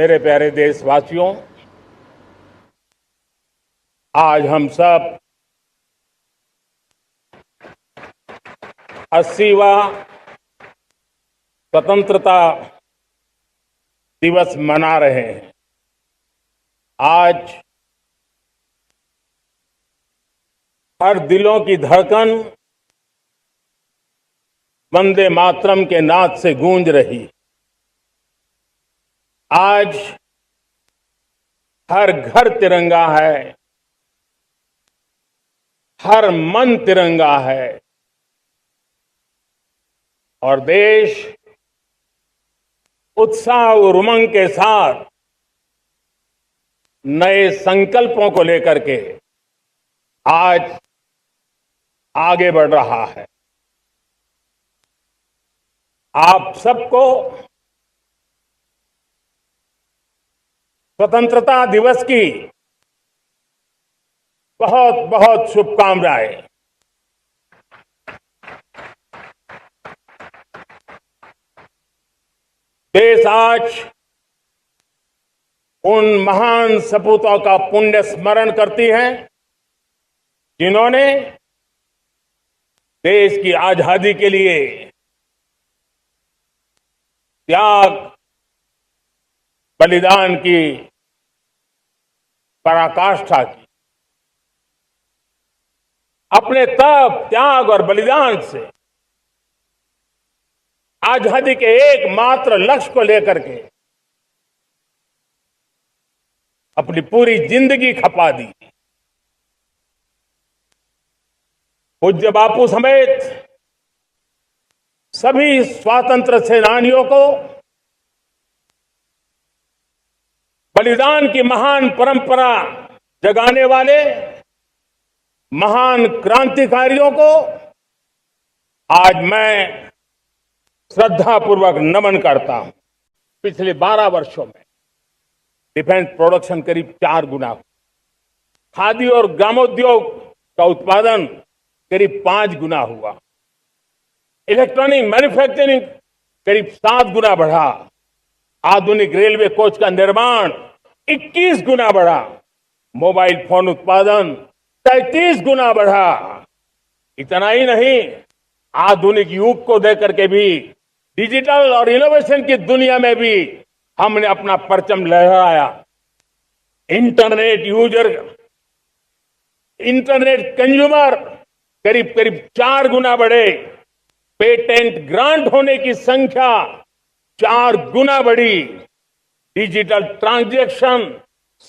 मेरे प्यारे देशवासियों, आज हम सब 80वां स्वतंत्रता दिवस मना रहे हैं। आज हर दिलों की धड़कन वंदे मातरम के नाद से गूंज रही। आज हर घर तिरंगा है, हर मन तिरंगा है और देश उत्साह और उमंग के साथ नए संकल्पों को लेकर के आज आगे बढ़ रहा है। आप सबको स्वतंत्रता दिवस की बहुत बहुत शुभकामनाएं। देश आज उन महान सपूतों का पुण्य स्मरण करती है जिन्होंने देश की आजादी के लिए त्याग बलिदान की पराकाष्ठा की। अपने तप, त्याग और बलिदान से आजादी के एकमात्र लक्ष्य को लेकर के अपनी पूरी जिंदगी खपा दी। पूज्य बापू समेत सभी स्वातंत्र सेनानियों को बलिदान की महान परंपरा जगाने वाले महान क्रांतिकारियों को आज मैं श्रद्धापूर्वक नमन करता हूं। पिछले 12 वर्षों में डिफेंस प्रोडक्शन करीब 4 गुना हुआ। खादी और ग्रामोद्योग का उत्पादन करीब 5 गुना हुआ। इलेक्ट्रॉनिक मैन्युफैक्चरिंग करीब 7 गुना बढ़ा। आधुनिक रेलवे कोच का निर्माण 21 गुना बढ़ा। मोबाइल फोन उत्पादन 33 गुना बढ़ा। इतना ही नहीं, आधुनिक युग को देकर के भी डिजिटल और इनोवेशन की दुनिया में भी हमने अपना परचम लहराया। इंटरनेट यूजर, इंटरनेट कंज्यूमर करीब करीब 4 गुना बढ़े। पेटेंट ग्रांट होने की संख्या 4 गुना बढ़ी। डिजिटल ट्रांजैक्शन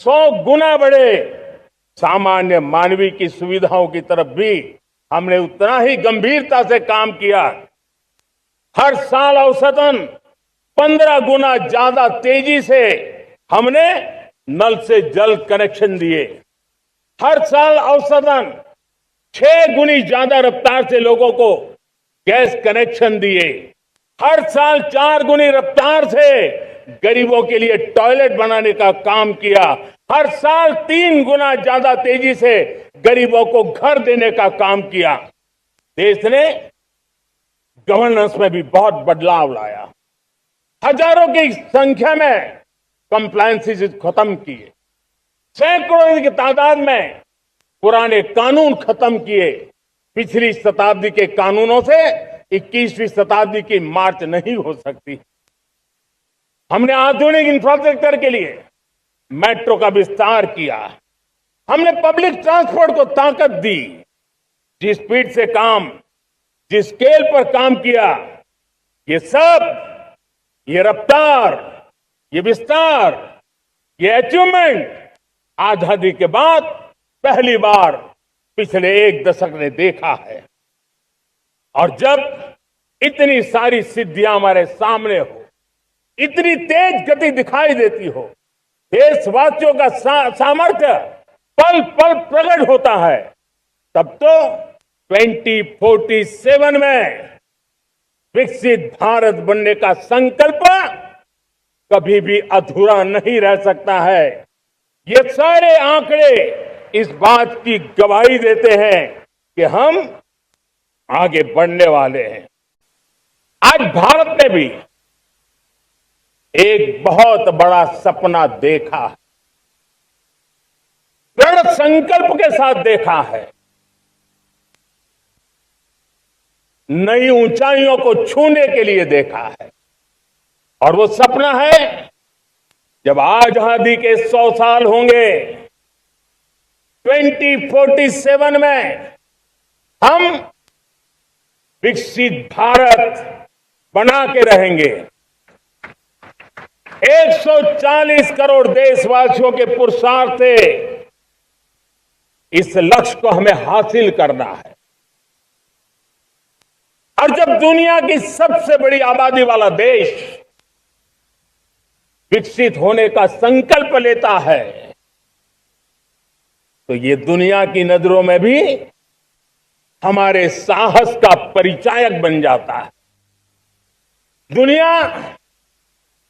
100 गुना बढ़े। सामान्य मानवीय की सुविधाओं की तरफ भी हमने उतना ही गंभीरता से काम किया। हर साल औसतन 15 गुना ज्यादा तेजी से हमने नल से जल कनेक्शन दिए। हर साल औसतन 6 गुनी ज्यादा रफ्तार से लोगों को गैस कनेक्शन दिए। हर साल 4 गुनी रफ्तार से गरीबों के लिए टॉयलेट बनाने का काम किया। हर साल 3 गुना ज्यादा तेजी से गरीबों को घर देने का काम किया। देश ने गवर्नेंस में भी बहुत बदलाव लाया। हजारों की संख्या में कंप्लायंसेस खत्म किए। सैकड़ों की तादाद में पुराने कानून खत्म किए। पिछली शताब्दी के कानूनों से 21वीं शताब्दी की मार्च नहीं हो सकती। हमने आधुनिक इंफ्रास्ट्रक्चर के लिए मेट्रो का विस्तार किया। हमने पब्लिक ट्रांसपोर्ट को ताकत दी। जिस स्पीड से काम, जिस स्केल पर काम किया, ये सब, ये रफ्तार, ये विस्तार, ये अचीवमेंट आजादी के बाद पहली बार पिछले 1 दशक ने देखा है। और जब इतनी सारी सिद्धियां हमारे सामने हो, इतनी तेज गति दिखाई देती हो, देशवासियों का सामर्थ्य पल पल प्रकट होता है, तब तो 2047 में विकसित भारत बनने का संकल्प कभी भी अधूरा नहीं रह सकता है। ये सारे आंकड़े इस बात की गवाही देते हैं कि हम आगे बढ़ने वाले हैं। आज भारत ने भी एक बहुत बड़ा सपना देखा है, दृढ़ संकल्प के साथ देखा है। नई ऊंचाइयों को छूने के लिए देखा है। और वो सपना है, जब आजादी के 100 साल होंगे, 2047 में हम विकसित भारत बना के रहेंगे। 140 करोड़ देशवासियों के पुरुषार्थ से इस लक्ष्य को हमें हासिल करना है। और जब दुनिया की सबसे बड़ी आबादी वाला देश विकसित होने का संकल्प लेता है, तो ये दुनिया की नजरों में भी हमारे साहस का परिचायक बन जाता है। दुनिया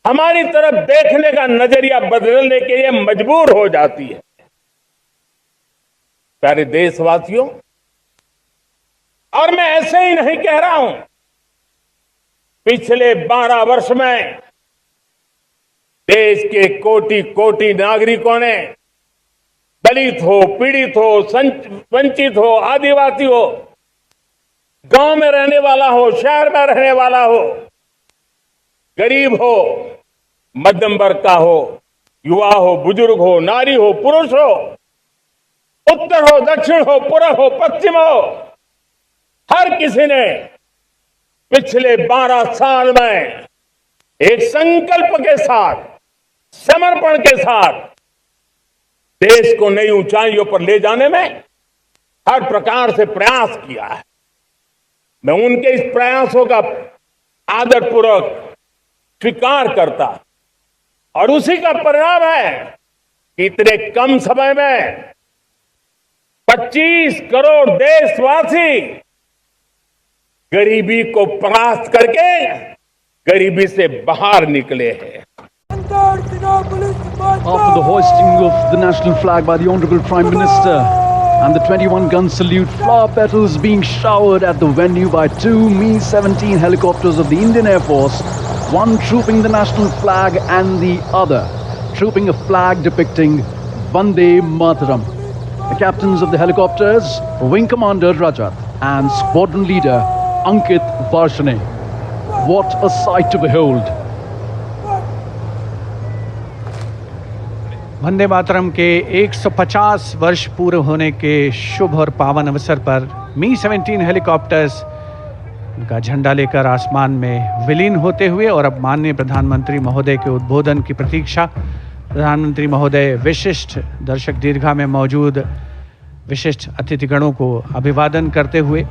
हमारी तरफ देखने का नजरिया बदलने के लिए मजबूर हो जाती है। प्यारे देशवासियों, और मैं ऐसे ही नहीं कह रहा हूं, पिछले 12 वर्ष में देश के कोटि कोटि नागरिकों ने, दलित हो, पीड़ित हो, वंचित हो, आदिवासी हो, गांव में रहने वाला हो, शहर में रहने वाला हो, गरीब हो, मध्यम वर्ग का हो, युवा हो, बुजुर्ग हो, नारी हो, पुरुष हो, उत्तर हो, दक्षिण हो, पूर्व हो, पश्चिम हो, हर किसी ने पिछले 12 साल में एक संकल्प के साथ, समर्पण के साथ देश को नई ऊंचाइयों पर ले जाने में हर प्रकार से प्रयास किया है। मैं उनके इस प्रयासों का आदरपूर्वक स्वीकार करता, और उसी का परिणाम है कि इतने कम समय में 25 करोड़ देशवासी गरीबी को परास्त करके गरीबी से बाहर निकले हैं। After the hoisting of the national flag by the Honorable Prime Minister and the 21-gun salute, flower petals being showered at the venue by 2 Mi-17 helicopters of the Indian Air Force, one trooping the national flag and the other trooping a flag depicting Vande Mataram. The captains of the helicopters, Wing Commander Rajat and Squadron Leader Ankit Varshane. What a sight to behold! Vande Mataram के 150 वर्ष पूरे होने के शुभ और पावन अवसर पर Mi-17 helicopters उनका झंडा लेकर आसमान में विलीन होते हुए और अब माननीय प्रधानमंत्री महोदय के उद्बोधन की प्रतीक्षा। प्रधानमंत्री महोदय विशिष्ट दर्शक दीर्घा में मौजूद विशिष्ट अतिथिगणों को अभिवादन करते हुए